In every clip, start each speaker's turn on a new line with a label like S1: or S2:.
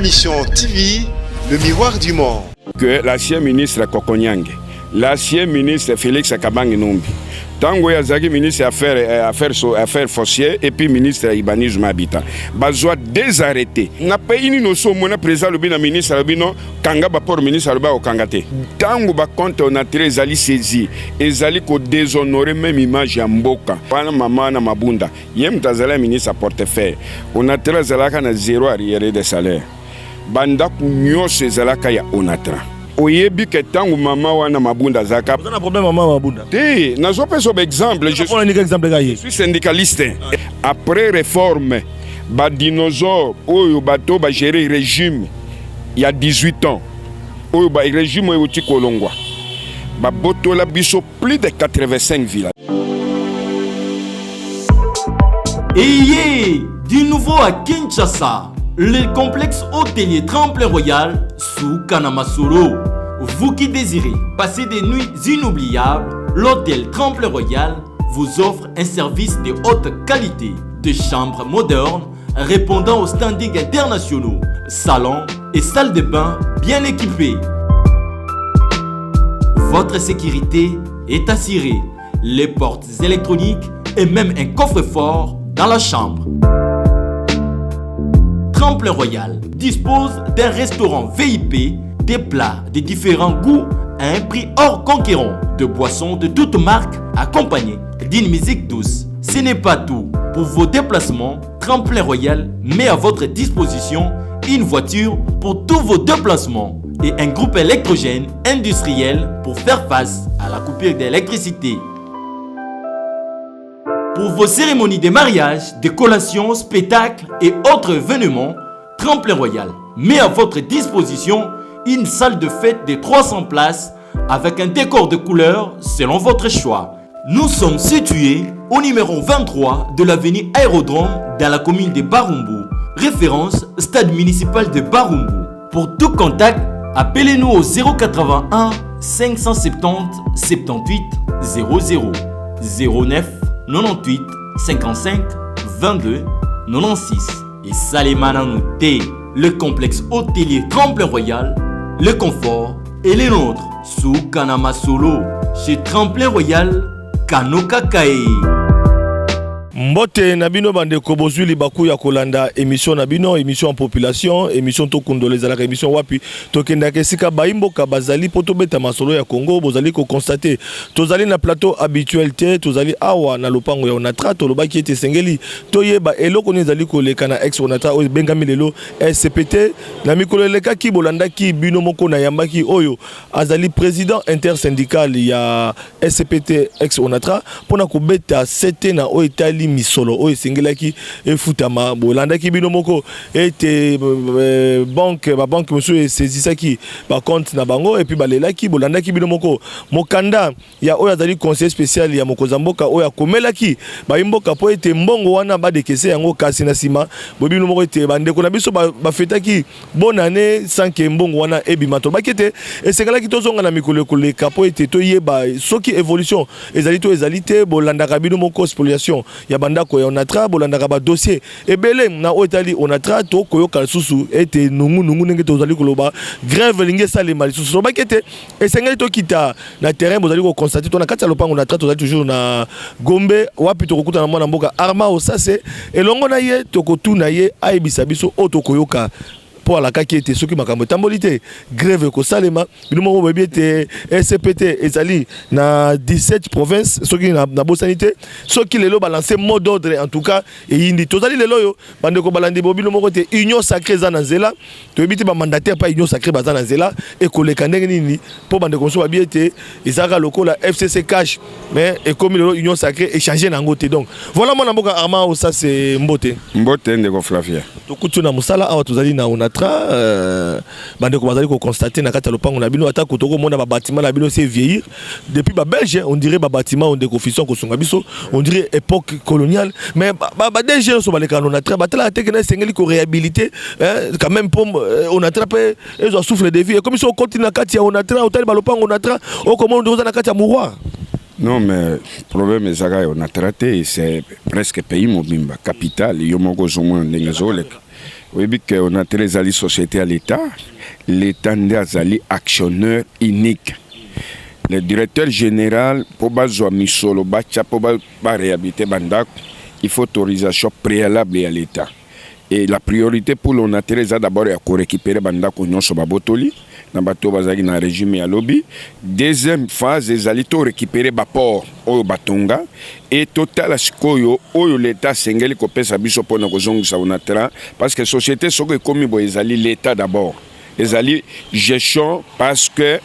S1: Mission TV, le miroir du monde.
S2: Que l'ancien ministre Kokonyange, l'ancien ministre Félix Akabange Numbi, Tango Yazagi, ministre affaires foncières et puis ministre Urbanisme Habitat, besoin désarrêter. N'a pas une notion, mon président le ministre Albino, Kanga pour ministre Alba au Kangate. Tango ba compte on a très ali saisi, et ali ko déshonorer même image ya mboka. Pana mama na mabunda. Yem tazala ministre à portefeuille. On a très alaka na zéro arriéré de salaire. Banda kunyose zalaka ya onatra. Oyebi que tangu mama wana mabunda zaka.
S3: Vous avez un problème mama mabunda?
S2: Ti, nazo peso exemple. Je suis syndicaliste. Après réforme, ba dinosaure oyo bato ba gérer régime il y a 18 ans. Oyo ba régime oyo ti kolongwa. Ba botola biso plus de 85 villages.
S4: Et du nouveau à Kinshasa. Le complexe hôtelier Tremplin Royal sous Kanamasolo. Vous qui désirez passer des nuits inoubliables, l'hôtel Tremplin Royal vous offre un service de haute qualité, de chambres modernes répondant aux standards internationaux, salons et salles de bain bien équipées. Votre sécurité est assurée, les portes électroniques et même un coffre-fort dans la chambre. Tremplin Royal dispose d'un restaurant VIP, des plats de différents goûts à un prix hors conquérant, de boissons de toutes marques accompagnées d'une musique douce. Ce n'est pas tout. Pour vos déplacements, Tremplin Royal met à votre disposition une voiture pour tous vos déplacements et un groupe électrogène industriel pour faire face à la coupure d'électricité. Pour vos cérémonies de mariage, de collations, spectacles et autres événements, Tremplin Royal met à votre disposition une salle de fête de 300 places avec un décor de couleurs selon votre choix. Nous sommes situés au numéro 23 de l'avenue Aérodrome dans la commune de Barumbu, référence stade municipal de Barumbu. Pour tout contact, appelez-nous au 081 570 78 00 09 98 55 22 96 et Salimana Nouté, le complexe hôtelier Tremplin Royal, le confort et les nôtres sous Kanamasolo chez Tremplin Royal Kanokakae.
S3: Mbote nabino bande kobozui libaku ya kolanda émission nabino, émission en population, émission to kondoleza la émission wapi tokenda kesika baimboka bazali poto beta masolo ya Congo bozali ko constater tozali na plateau habituel te tozali awa na lopango ya Onatra to lobaki ete sengeli toyeba eloko nezali ko lekana ex Onatra o bengami lelo SCPT na mikolo leka ki bolanda ki bino moko na yambaki oyo azali président intersyndical ya SCPT ex Onatra pona ko beta sete na o Italie misolo o esengelaki efutama bolandaki bino moko ete banque monsieur saisissaki ba compte na bango et puis balelaki bolandaki bino moko mokanda ya oyo azali conseil spécial ya mokozamboka oyo akomelaki ba imboka po ete mbongo wana ba dekese yango kasi na sima bobino moko ete bandeko na biso ba fetaki bonne année sans que mbongo wana ebimato bakete esengelaki tozonga na mikolo koleka po ete toyeba soki évolution ezali te bolandaka bino moko spoliation ya bandako ya Onatra bolandaka ba dossier ebele na otali Onatra to koyoka susu ete nungu nenge tozali koloba grève linge sale mali susu bakete esengeli to kita na terrain bozali ko constater to na kati ya lopango Onatra tozali toujours na Gombe wapi to kokuta na mwana mboka Arma Osase elongo na ye to kotuna ye aibisa biso otokoyoka pour la kakete soki makambo tambolite grève ko salema bino moko bebi ete SCPT ezali na 17 provinces soki na bosanité soki lelo balancer mot d'ordre en tout cas et indi tozali lelo yo bande ko balandi bino moko te union sacrée za na nzela to ebiti ba mandataire pas union sacrée baza na nzela et ko leka ndenge nini po bande ko so babi ete ezaka lokola FCC cash mais et comme lelo union sacrée échanger na ngote donc voilà mon mboka Arma ça c'est mbote
S2: ndeko Flavia
S3: to kutuna musala awa tozali na bande ko bazali ko constater na kata lopango na bino ata kotoko mona ba bâtiment na bino c'est vieillir depuis ba belge on dirait ba bâtiment on déconfission ko songa biso on dirait époque coloniale mais ba DG so baleka on a très batala te que na sengeli ko réhabiliter quand même pour on attrape ils ont souffle de vie comme si on continue na kata on a très hôtel ba lopango on a très au comment on na kata mouroir.
S2: Non, mais le problème est que on a traité, c'est presque pays mobimba, capitale, yomoko zomo ndengezole. Oui, on a très ali société à l'État. L'État est ali actionneur unique. Le directeur général, pour bazo misolo bacha pour réhabiliter bandak, il faut autorisation préalable à l'État. Et la priorité pour l'ONATER c'est d'abord de récupérer bandak au nyonso babotoli. Dans le régime à lobby. Deuxième phase, les alliés récupérer baport au batonga et total asikoyo oyo l'État sengeli kopé sa biso pona kozongi sa onatra parce que société soko komi bo ezali l'État d'abord. Les alliés gestion parce que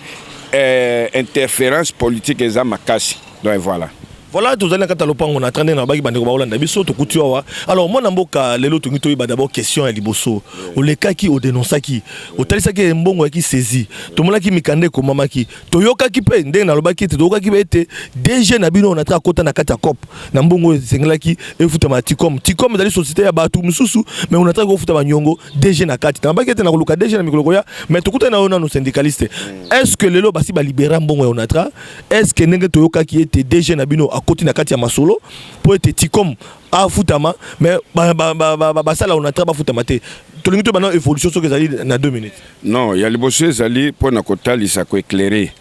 S2: interférence politique eza makasi. Donc voilà.
S3: Voilà, tous les gens on a traîné dans la bande de biso to kutuwa. Alors moi namboka lelo to ngito d'abord question à liboso. O le cas qui o dénonce qui. O talisa ki mbongo qui saisi. To mola ki mikande ko mama ki. To yoka ki pe ndenge na lobaki te yoka ki bete DG na bino on a tra kota na kata cop. Na mbongo sengela ki e futa ma Ticom. Ticom dans les sociétés ya batu mususu mais on a tra ko futa ba nyongo DG na kati. Na baki te na koluka DG na mikolo ya mais to kuta na ona no syndicaliste. Est-ce que lelo basi ba libérer mbongo on a tra? Est-ce que ndenge to yoka ki était DG na bino à côté na kati ya masolo pour être Ticom à futama mais ça là on a travaillé futama te to lingi to bana évolution sur que zali na 2 minutes.
S2: Non, il y a les bossés zali pour na kotali ça ko éclairer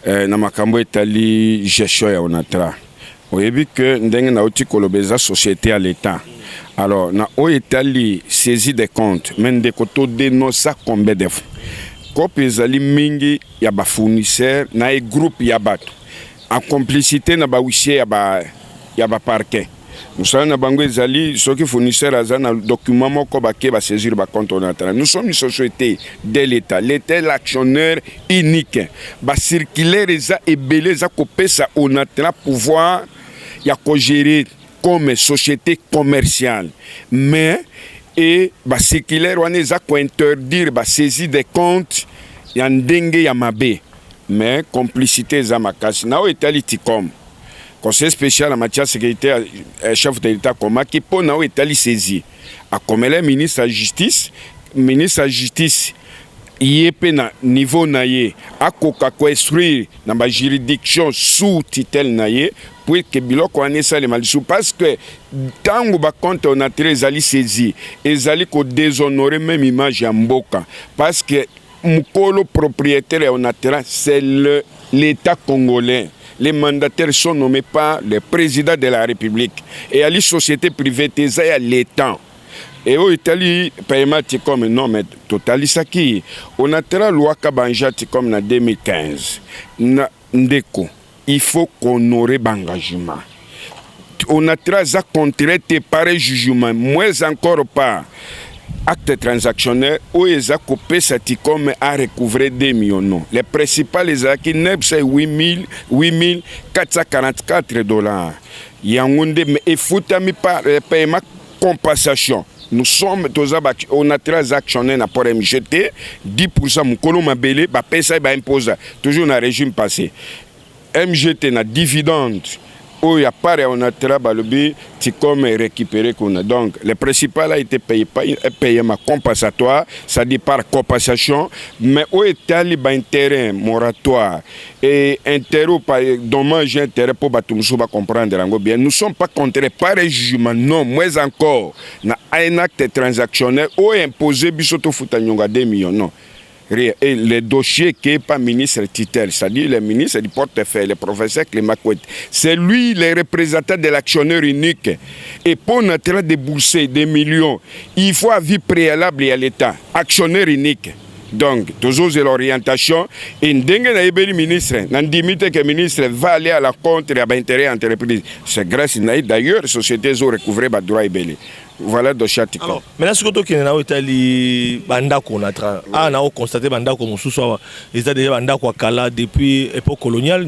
S2: na makambo etali gestion ya onatra. Oyebi que ndenge na oti kolobeza société à l'État. Alors na o etali saisie des comptes men de koto dénoncer combien de fois. Copie zali mingi ya ba fournisseur na e groupe ya bato. En complicité na ba huissier ya ba parquet. Nous sommes bango ezali ceux qui fournisseurs azana document moko ba ke ba saisir ba compte onatra. Nous sommes une société de l'État. L'État est l'actionnaire unique. Ba circulaire eza ebele za kopesa onatra pouvoir ya ko gérer comme société commerciale. Mais et ba circulaire wana eza ko interdire ba saisie des comptes ya ndenge ya mabe. Mais complicité za makasi na o etali Ticom conseil spécial en matière de sécurité chef de l'État comme qui pour na o etali saisi a comme le ministre de la justice yepé na niveau naie a koka construire na ba juridiction sous tutelle naie pour que biloko anesa le malisou parce que tango ba compte on a très ali saisi ezali ko déshonorer même image ya mboka parce que Mukolo propriétaire onatra, c'est l'État congolais. Les mandataires sont nommés par le président de la République. Et à la société privée, c'est l'État. Et au Italie, paiement Ticom, non, mais totalisaki. Onatra loi Kabanja Ticom en 2015. Ndeko, il faut honorer l'engagement. Onatra a contracté pareil jugement, moins encore pas. Acte transactionnel où ils ont coupé cette Ticom à recouvrer 2 millions. Les principaux les acquis c'est 8 444 $. Yangonde mais faut mis par paiement compensation. Nous sommes on a 13 actionnaires pour MGT 10% mukolo mabele ba pesa ba impose toujours dans régime passé. MGT na dividende où il y a pas on a travaillé Ticom est récupéré qu'on a donc le principal a été payé ma compensatoire ça dit par compensation mais où est allé un terrain moratoire et intérêt par dommage intérêt pour batumso va comprendre bien nous sommes pas contre par jugement non moins encore na un acte transactionnel où imposé bisoto futanyonga 2 millions non. Et le dossier qui n'est pas ministre titulaire, c'est-à-dire le ministre du portefeuille, le professeur Clément Kouet, c'est lui le représentant de l'actionnaire unique. Et pour notre débourser des millions, il faut avis préalable à l'État, actionnaire unique. Donc, toujours l'orientation, et le ministre, que le ministre va aller à la contre et à l'intérêt de l'entreprise. C'est grâce à d'ailleurs, les sociétés ont recouvré le droit et voilà le Ticom.
S3: Alors, maintenant, ce que tu as dit, Bandako, on a constaté Bandako, ils ont déjà Bandako Kala depuis l'époque coloniale,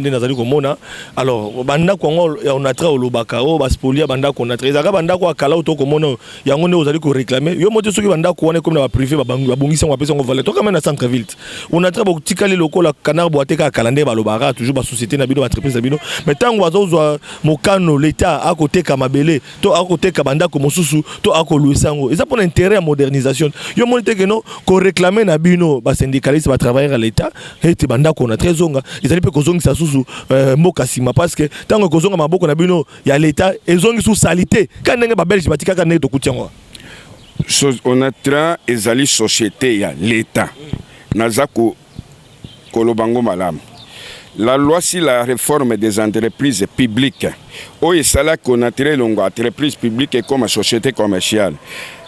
S3: alors, Bandako, on a travaillé au Lobakao, Baspolia, Bandako, on a travaillé. Bandako Kala, il y a un autre qui réclamé. Il y a un autre qui Bandako, on est comme dans la privé, Babungisi, on a appelé son valet. Tout comme dans centre-ville. On a travaillé au Tikali local, la Canard Boateka, Kalandé, Balobara, toujours la société, l'entreprise, mais tant que Mokano, l'État, à côté Kamabele, à côté Kabandako, Mosusu, to akolu sango et ça pour l'intérêt à modernisation yo monite que non ko réclamer na bino ba syndicaliste ba travailler à l'état et te banda ko na trésonga ils allaient pe ko zongi sa susu mboka sima parce que tango ko zonga maboko na bino ya l'état et zongi sous salité quand ndenge ba belge batika ka ndenge to kutiango
S2: Onatra ezali société ya l'État. Nazako kolobango malam. La loi sur la réforme des entreprises publiques. Oye sala Onatra longo entreprise publique comme société commerciale.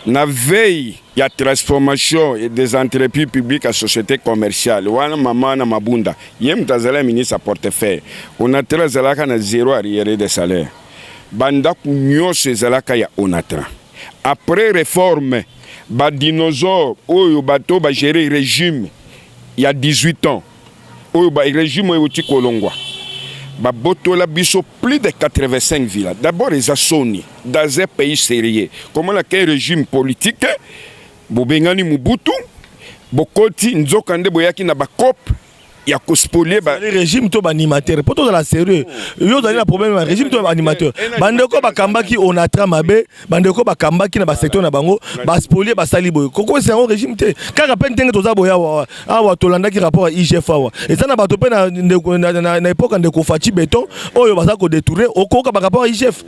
S2: Na veille ya transformation des entreprises publiques à société commerciale. Wana mama na mabunda. Yem tazala ministre portefeuille. Onatra zalaka na zéro arriéré de salaire. Banda kunyoso ezalaka ya Onatra. Après réforme, ba dinosaure oyo bato ba gérer régime il y a 18 ans. Oyo ba régime oyo ti kolongwa. Ba botola biso plus de 85 villes. D'abord les Sony dans un pays sérieux. Comment la régime politique bobengani Mobutu bokoti nzokande boyaki na ba COP ya cospolier ba
S3: régime to ba animateur poto la sérieux yo dali na problème ba régime to ba animateur bandeko bakambaki Onatra mabe bandeko bakambaki na ba secteur na bango ba spolier ba sali boy koko c'est un régime te kaka pentenge toza boya awa tolanda ki rapport à IGF awa et ça na bato pe na époque de Kofati béton oyo baza ko détourner okoka ba rapport à IGF.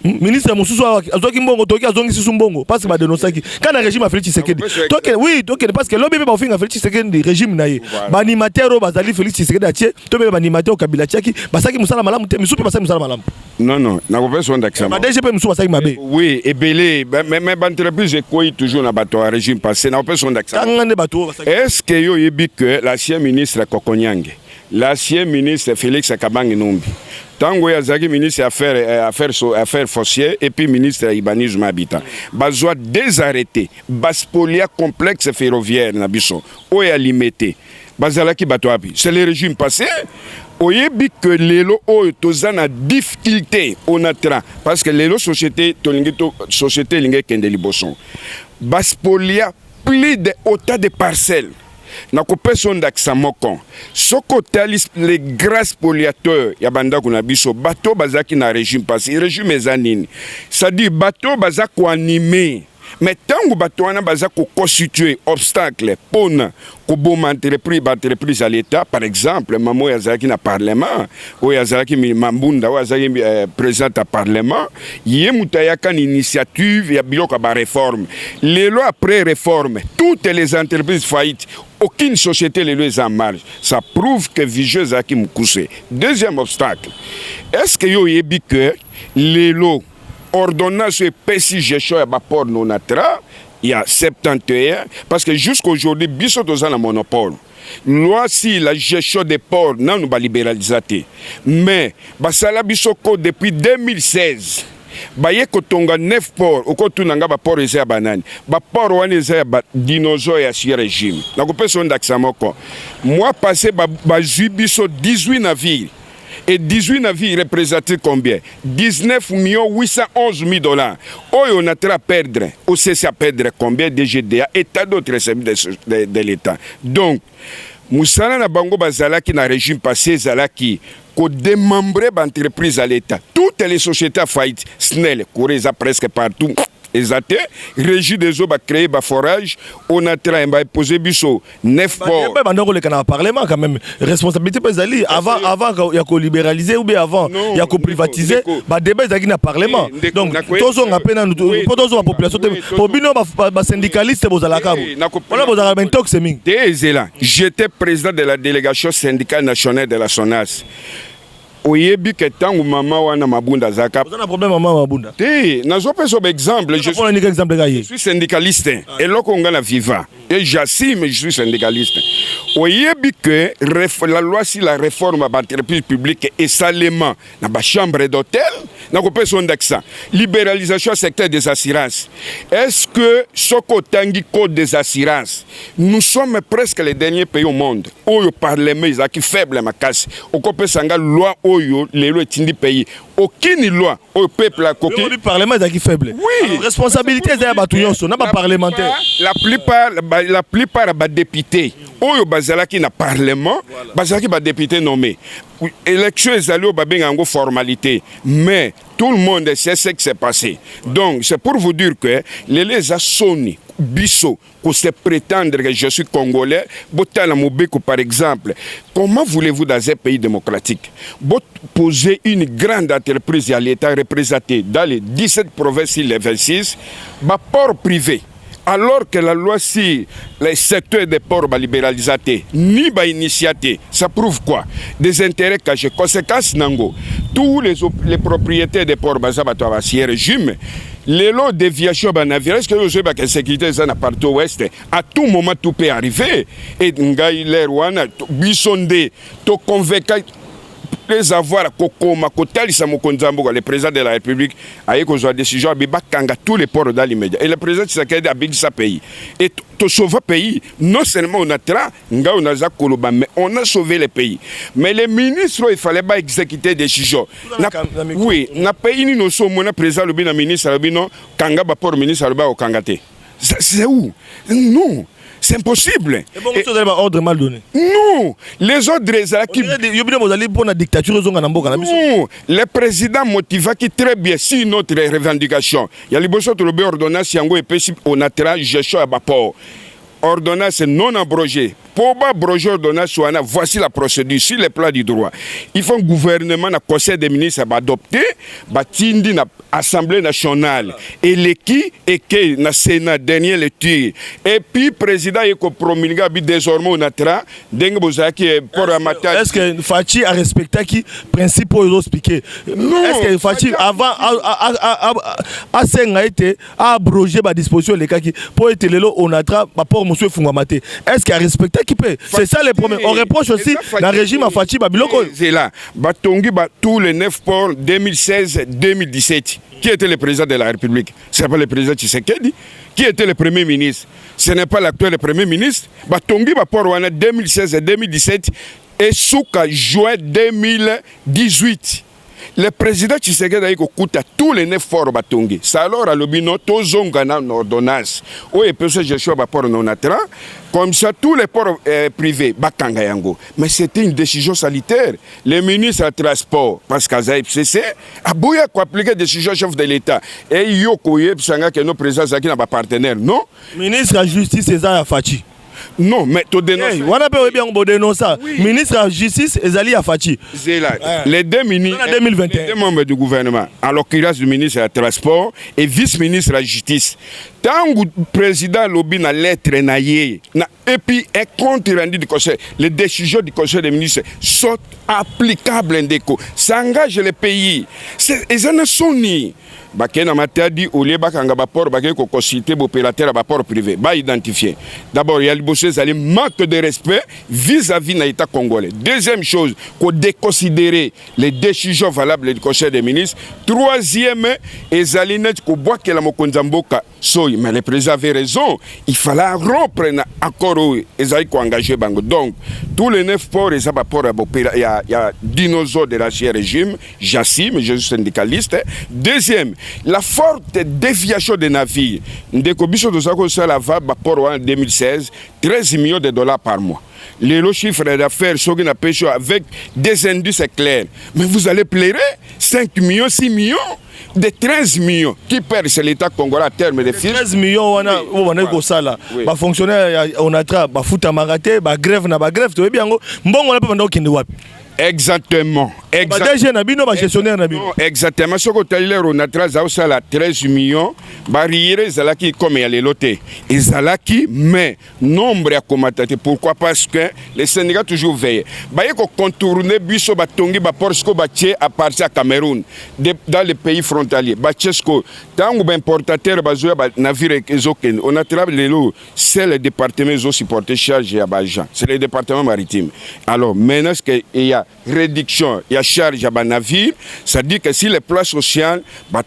S3: Ministre Moussou azoki mbongo toki azongi sisu mbongo parce que ba dénonçaki kana régime a Félix Tshisekedi toki oui toki parce que lobi ba ofinga Félix Tshisekedi régime na ye ba animateur o bazali Félix Tshisekedi atie to be ba animateur Kabila tiaki basaki musala malamu te misupe basaki musala malamu
S2: non na ko besoin d'accent
S3: ba DGP musu basaki mabe
S2: oui et belé mais ba entreprise quoi toujours na bato à régime passé na ko besoin d'accent est-ce que yo yebi que l'ancien ministre Kokonyange l'ancien ministre Félix Kabange Numbi tango ya zaki ministre affaires foncières et puis ministre urbanisme habitant bazwa désarrêté baspolia complexe ferroviaire na biso oya limité bazalaki bato api c'est le régime passé oyebi que lelo oyo tozana difficulté Onatra parce que lelo société linge kende liboson baspolia plus de autant de parcelles. Na kopesson d'accent moko soko talis les grands spoliateurs ya banda kuna biso bato bazaki na régime passé régime ezanini ça dit bato bazako animé mais tango bato wana bazako constituer obstacle pona ko boma entreprise à l'état par exemple mamo yazaki na parlement o yazaki mambunda o yazaki président à parlement yemutayaka une initiative ya biloko ba réforme les lois après réforme toutes les entreprises faillites. Aucune société les lois en marge. Ça prouve que Vigeux Zaki Moukoussé. Deuxième obstacle. Est-ce que yo yebi que les lois ordonnance et PSI gestion à rapport non atra il y a 71 parce que jusqu'aujourd'hui biso dans un monopole. Loi si la gestion des ports non nous ba libéraliser. Mais basala biso ko depuis 2016. Baye kotonga 9 ports okotunanga ba port eza banani ba port wana eza ba dinosaure ya si régime na kopesa ndaxa moko mois passé ba jubiso 18 navires et 18 navires représentent combien 19 811 000 $. Oyo on a à perdre au cesse à perdre combien DGDA et tas d'autres services de l'État. Donc Moussala na bango bazalaki na régime passé zalaki ko démembrer l'entreprise à l'État. Toutes les sociétés à faillite, SNEL, Corée presque partout. Exacté, régie des eaux va créer ba forage, on a train va poser biso 9 ports.
S3: Bah bandoko le canal parlement quand même responsabilité pesali avant il y a ko libéraliser ou bien avant il y a ko privatiser ba débat zaki na parlement. Donc tozo ngapena pour tozo la population pour bino ba syndicaliste bozalaka bo. Voilà bozalaka ben tox mingi.
S2: Dézela, j'étais président de la délégation syndicale nationale de la SONAS. Oyebi que tangu mama wana mabunda zaka.
S3: Vous avez un problème mama mabunda.
S2: Té, nazo peso exemple, je suis syndicaliste et lokonga na viva et j'assume mais je suis syndicaliste. Oyebi que la loi sur la réforme de l'entreprise publique et salement na ba chambre d'hôtel na ko peso ndaxa. Libéralisation secteur des assurances. Est-ce que soko tangi code des assurances nous sommes presque les derniers pays au monde où le parlement est faible makasi. Okopesanga loi oyo lelo etindi pays aucune loi au peuple a coquille.
S3: Le parlement est faible.
S2: Oui.
S3: Alors, responsabilité c'est ba tuyonso na ba parlementaire.
S2: La plupart ba députés oyo bazalaki na parlement bazalaki ba député nommé. Élection ezali ba benga formalité mais tout le monde sait ce qui s'est passé. Donc c'est pour vous dire que les Sony Bisso, qu'on se prétendre que je suis congolais, Botala Mobeko par exemple, comment voulez-vous dans un pays démocratique poser une grande entreprise à l'État représenté dans les 17 provinces et les 26, port privé, alors que la loi si les secteurs des ports va libéraliser ni va initier, ça prouve quoi? Des intérêts cachés. Conséquence nango, tous les propriétaires des ports bazabatoa va si régime. Les lots de déviation de navire, est-ce que vous savez que la sécurité est à partout ouest? À tout moment, tout peut arriver. Et Ngaï, les Rwanda, Bissonde, to convaincre les avoirs, Kokoma, Kotal, Samokonzambo, le président de la République, a eu une décision à Bibakanga, tous les ports dans l'immédiat. Et le président Tshisekedi a dit sa pays. Et to sauver le pays, non seulement on a tra, on a Zakoloba, mais on a sauvé le pays. Mais les ministres, il fallait pas exécuter des décisions. Oui, na pays nous sommes mon président le ministre Albino, Kanga port ministre Alba au Kangate. C'est où? Non. C'est impossible.
S3: Et bon, vous avez un ordre mal donné.
S2: Non, les ordres qui... Non, le président motiva qui très bien si notre revendication. Il y a les besoins de l'ordonnance Yango et Pessi on a tiré gestion à Bapor. Ordonnance non abrogée. Pour abroger l'ordonnance, voici la procédure sur les plans du droit. Il faut un gouvernement, un conseil des ministres adopter, batindi na Assemblée nationale, et l'équipe et que na Sénat dernier lecture. Et puis président est promulgué désormais on a tra dengue bozaki pour amateur.
S3: Est-ce que Fachi a respecté qui principe pour expliquer? Non. Est-ce que Fachi avant a été abrogé la disposition les cas qui pour être le on a tra rapport monsieur Fungwamate. Est-ce qu'il a respecté qui peut? C'est ça le problème. On reproche aussi le régime à Fachi Babiloko.
S2: C'est là. Batongi tous les 9 ports 2016-2017. Qui était le président de la République? Ce n'est pas le président Tshisekedi. Qui était le premier ministre? Ce n'est pas l'actuel premier ministre. Batongi Bapor 2016 et 2017 et Souka juin 2018. Le président Tshisekedi a dit que tous les 9 forts Batongi. Ça alors à l'obino, tous ont gagné une ordonnance. Où est peut-être gestion Bapor non atra. Comme ça, tous les ports privés, Bakanga Yango. Mais c'était une décision sanitaire. Le ministre du Transport, Pascal FCC, a beau appliquer la décision chef de l'État. Et Yoko Yepsanga, que nos présidents Zaki n'a pas partenaire, non?
S3: Ministre de la Justice, César Afachi.
S2: Non, mais tu dénonces.
S3: On a bien dénoncer. Ministre de la Justice, Ezali Afachi.
S2: C'est là. Les deux ministres, les deux membres du gouvernement, en l'occurrence du ministre du Transport et vice-ministre de la Justice. Tant que le président Lobi na lettre naïe, et puis un compte rendu du conseil, les décisions du conseil des ministres sont applicables en déco. Ça engage le pays. Ils en sont ni. Bakena matadi au lieu bakanga bapor baké ko consulter opérateur bapor privé ba identifier. D'abord il y a le manque de respect vis-à-vis de l'État congolais. Deuxième chose, qu'on déconsidérer les décisions valables du conseil des ministres. Troisième, ezalinet ko boit que la mokonzamboka soy mais le président avait raison, il fallait rompre accord ezali ko engager bango. Donc tous les 9 ports et ça il y a dinosaures de l'ancien régime, Jassim, je suis syndicaliste. Deuxième, la forte déviation des navires. Ndeko biso dosako sala va bapor en 2016, 13 millions de dollars par mois. Les chiffres d'affaires sont avec des indices clairs. Mais vous allez pleurer 5 millions, 6 millions de 13 millions qui perd c'est l'État congolais à terme de fils.
S3: 13 millions on a ça ba fonctionnaire on a tra ba futa maraté ba grève na ba grève to bien mbongo na pa ndoko ndi wapi.
S2: Exactement. Exactement. Ce que on a 13 millions, barrières zalaki comme il y a les lotés. Et zalaki, mais nombre à commater. Pourquoi? Parce que les Sénégal toujours veillent. Baye ko contourner biso batongi ba porsko batie à partir à Cameroun dans les pays frontaliers. Bachesko tant ou importateur bazoya ba navire ezoken. On a travaillé les lots, c'est le département zo supporter charge à Bajan. C'est le département maritime. Alors maintenant il y a réduction, il y a charge à navire, ça dit que si les plans sociaux,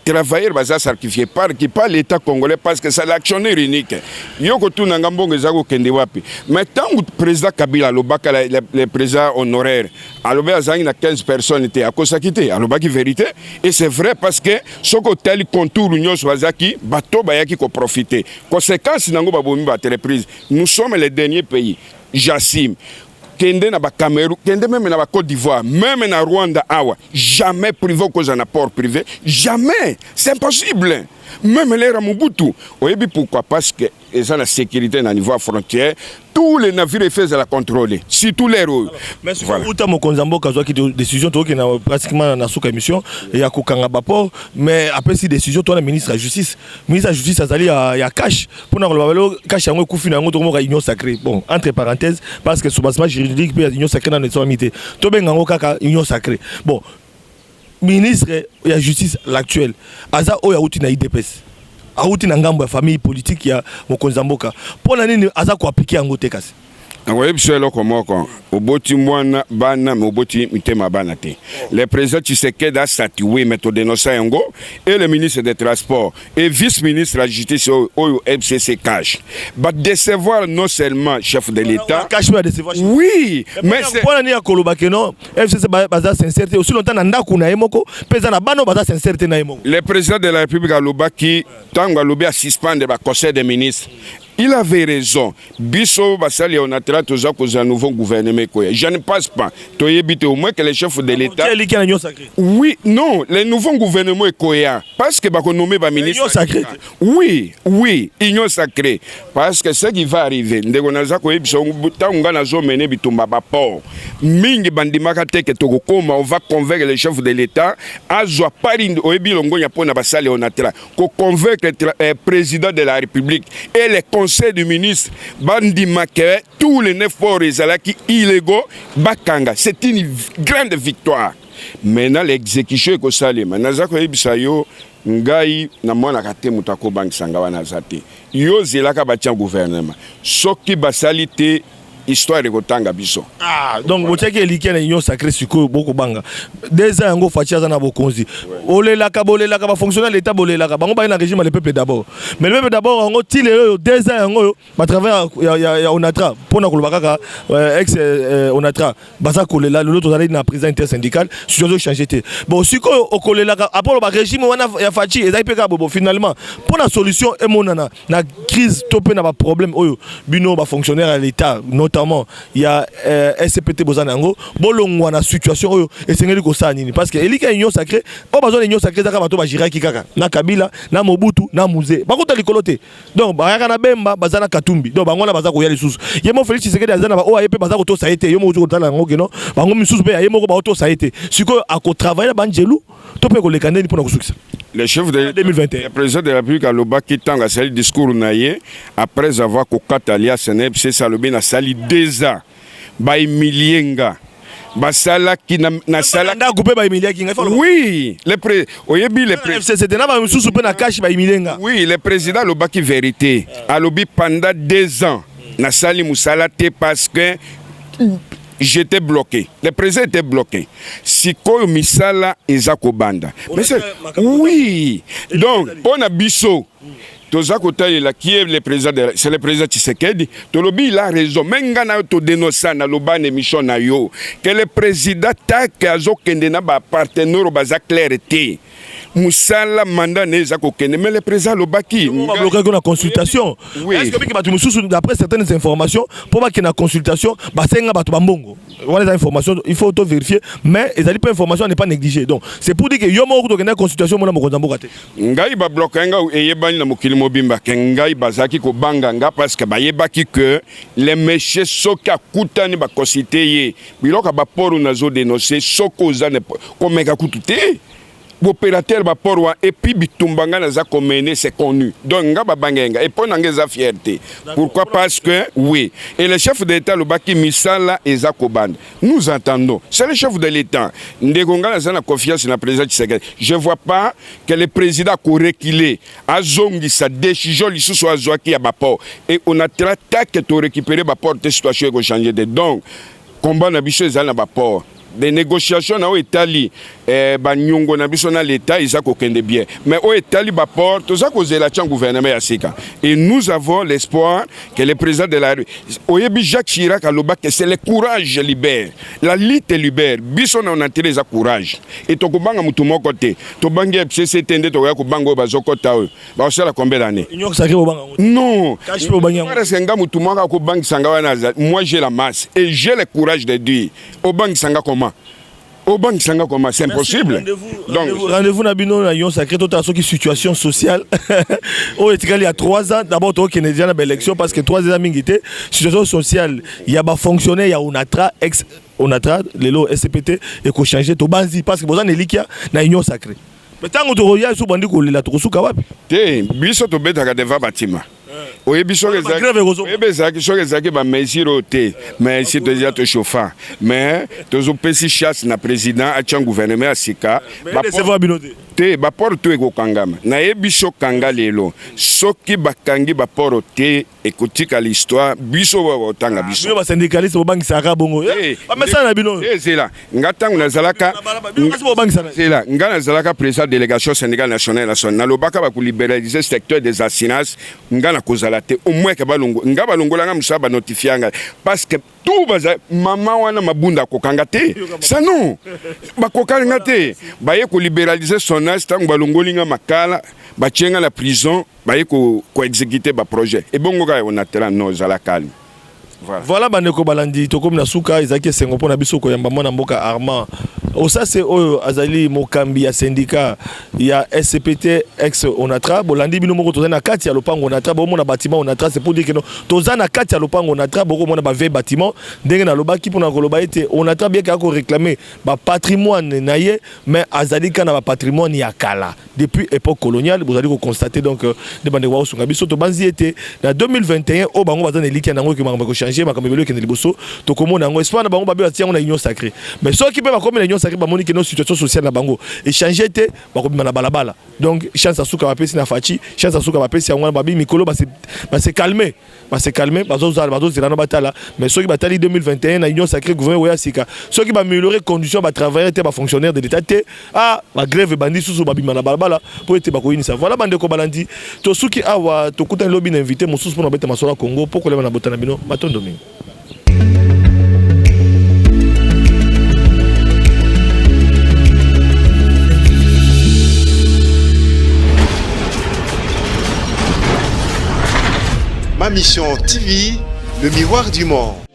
S2: travailleurs vont certifier par l'État congolais parce que c'est l'actionnaire unique. Yoko tout n'angambonge zago kende wapi. Mais tant que le président Kabila, le président honoraire, alors il y a 15 personnes étaient à cause quitter, alors qui vérité. Et c'est vrai parce que ce que tel contour l'Union Swazaki, bateau bayaki ko profiter. Conséquence nango babomi ba entreprise. Nous sommes les derniers pays. Jassim. Kende na ba Cameroun, kende même na ba Côte d'Ivoire, même na Rwanda awa, jamais privé cause en apport privé, jamais, c'est impossible. même l'ère Mobutu. Oyebi pourquoi? Parce que ils ont la sécurité à niveau frontière. Tous les navires faisaient la contrôler, surtout les roues.
S3: Mais si vous avez une décision, tu as pratiquement dans la émission, il y a un rapport, mais après cette décision, tu as le ministre de la Justice. Le ministre de la Justice, il y a cash. Pour nous, cash, il y a une union sacrée. Bon, entre parenthèses, parce que ce basement juridique, il y a une union sacrée dans les sommités. Tu as une union sacrée. Bon, ministre de la Justice, l'actuel, Aza Oyauti na IDPS. Auti na ngambo ya famille politique ya mokonzi mboka pona nini aza ko appliquer yango te kasi
S2: ngoye biselo komoko oboti mwana bana moboti mitema bana te le président Tshisekedi a statué méthode dénoncer yango et le ministre des transports et vice-ministre de la justice au FCC cash va décevoir non seulement chef de l'état
S3: cash va décevoir
S2: oui mais c'est
S3: pona nini akoloba ke non FCC baza sincérité aussi longtemps na ndaku na yemoko pesa na bano baza sincérité na yemoko
S2: le président de la République alobaki tango alobi a suspendre ba conseil des ministres. Il avait raison. Bisso Bassali on a traité aux nouveau gouvernement. Je ne pense pas. Tu es au moins que les chefs de l'État. Oui, non, le nouveau gouvernement est cohérent. Parce que on nommé ba ministre.
S3: Union sacrée.
S2: Oui, oui, union sacrée. Parce que ce qui va arriver, ndeko naza ko ebiso tanga na zo mener bitumba ba port. Mingi bandimaka teke to koma on va convaincre les chefs de l'État à zo pari oyebi longo ya pona Bassali on a traité ko convaincre le président de la République et les conseil du ministre Bandi Makere, tous les 9 forts qui illégaux, Bakanga. C'est une grande victoire. Maintenant, l'exécution est salé. Manazako Ebisayo, Ngai, Namona Kate Mutako Bank Sangawana Zate. Yo Zelaka Batian gouvernement. Soki Basalite. Histoire de Kotanga Biso.
S3: Ah, donc vous savez que l'Union union sacrée sur beaucoup banga. Des ans ngo fatia za na bokonzi. Olé la kabolela ka fonctionnaire l'état bolela ka bango ba na régime le peuple d'abord. Mais le peuple d'abord ngo tile des ans ngo à travers ya onatra pour na kolobaka ka ex onatra baza kolela l'autre allé na président intersyndical situation changer té. Bon siko okolela ka après le régime wana ya fachi ezai peka bobo finalement pour la solution et monana na crise topé na ba problème oyo bino ba fonctionnaire à l'état notamment il y a SPT Bozanango bolongwa na situation oyo esengeli ko sa nini parce que elika union sacrée pas besoin union sacrée zaka bato ba jiraki kaka na Kabila na Mobutu na Muze bakota likolote donc ba na Bemba bazana Katumbi donc bangona baza ko ya lisusu yemo Félix Tshisekedi azana ba o ayepe baza ko to sa été yomo ko tala ngo keno bango misusu be yemo ko ba to sa été siko ako travailler banjelu to pe ko lekande ni pona ko sukisa
S2: le chef de 2021 le président de la République a loba qui tanga sali discours naie après avoir ko katalia seneb c'est ça le bien sali déjà ba milienga basala qui na sala
S3: nda couper ba milienga
S2: oui le oyebi le
S3: c'était na ba misusu pe na cash ba milienga
S2: oui le président loba qui vérité a lobi pendant 2 ans na sali musala te parce que j'étais bloqué. Le président était bloqué. Si quoi misala ezako banda. Mais c'est oui. Donc on a biso. Toza kotali la qui est le président c'est le président Tshisekedi. Tolobi il a raison. Menga na to dénoncer na loba émission na yo que le président tak azo kende na ba partenaire baza clarté. Musala mandat neza ko kende mais le président lobaki
S3: on va bloquer la consultation. Est-ce que batu mususu d'après certaines informations pour pas qu'il y ait une consultation ba senga batu bambongo. Voilà les informations il faut auto vérifier mais les ali pas information n'est pas négligée. Donc c'est pour dire que yo mo ko kende consultation mona mokonza mboka te. Ngai
S2: ba bloquer nga eyebani na mokili mobimba kengai bazaki ko banganga parce que bayebaki que les méchants soka kutani ba kosité biloka ba poru nazo dénoncer soko za ne komeka kututé. Opérateur ba porwa et puis bitumbanga naza komené c'est connu donc nga babangenga et pona ngeza fierté pourquoi parce que oui et le chef de l'état le baki misala ezakoband nous entendons c'est le chef de l'état ndegonga naza na confiance na président Tshisekedi je vois pas que le président ko reculer azongi sa décision lisusu azwaki ya baport et on a traité que to récupérer baport de situation ko changer de donc combat na biso ezala na baport des négociations na Italie banyongo na biso na l'état ils a kokende bien mais au Italie ba porte ça causer la gouvernement ya sika et nous avons l'espoir que le président de la Oyebi Jacques Chirac a loba que c'est le courage libère la lutte libère biso na on a tiré ça courage et to kobanga mutu moko te to bangi FCC tende to ya ko bango bazokota ba osala combien d'années non cache po bangi parce que nga mutu moko ko bangi sanga wana moi j'ai la masse et j'ai le courage de dire au bangi sanga comment Au banque sanga comment c'est impossible. Donc
S3: rendez-vous na bino na Union Sacrée tout à ce qui situation sociale. Oh il y a 3 ans d'abord au Kennedy na élection parce que 3 ans mingité situation sociale il y a ba fonctionnaire il y a Onatra ex Onatra lelo SCPT et ko changer to banzi parce que bozana elikia na Union Sacrée. Mais tant que tu regardes sur bandi ko lela to suka wapi?
S2: te biso to betaka devant bâtiment. oyebi soki ezalaki soki ezalaki bamesure oyo te mais esi toza tochauffa mais tozopesi chasse na président atia gouvernement ya sika te baporo to ekokangama nayebi so kanga lelo soki bakangi baporo te ekotika l'histoire biso otanga biso
S3: basyndicaliste bobangisaka bongo bamesana na bino
S2: ezela nga ntango nazalaka zela nga nazalaka président délégation syndicale nationale nalobaka bakolibéraliser secteur des assinas nga nakozala te au moins ke balongo nga balongolanga musa banotifianga parce que tout baza mama wana mabunda kokanga te ça non bakokanga te baye ko libéraliser son âge tant balongolinga makala batienga la prison baye ko exécuter ba projet et bongo ka on atela no zala calme.
S3: Voilà bandeko balandi tokomi na suka ezaki sengo pona biso ko yamba mona mboka Armand osa c'est oyo azali mokambi ya syndicat ya SCPT ex Onatra bolandi bino moko tozana kati ya lopango Onatra bo mona bâtiment Onatra c'est pour dire que non tozana kati ya lopango Onatra boko mona ba ve bâtiment ndenge na lobaki pona koloba ete Onatra bien ka ko réclamer ba patrimoine naye mais azali kana ba patrimoine ya kala depuis époque coloniale vous allez ko constater donc de bandeko wa sunga biso to banzi ete na 2021 o bango bazana eliki nango ke bango ko changer makambo belo ke liboso to komona ngo espoir na bango ba be tia na Union Sacrée mais ceux qui peut ba comme la Union Sacrée ba moni que nos situation sociale na bango et changer te ba ko na balabala donc chance asuka ba pesi na fachi chance asuka ba pesi ngwana ba bi mikolo ba se calmer bazo zela no batala mais ceux qui batali 2021 na Union Sacrée gouvernement ya sika ceux qui ba améliorer conditions ba travailler te ba fonctionnaire de l'état te ah ba grève bandi susu ba bima na balabala pour être ba ko inisa voilà bandeko balandi to suki awa to kuta lobby na invité mosusu pour na beta masola Congo pour ko lema na botana bino matondo mingi.
S1: Ma mission TV, le miroir du monde.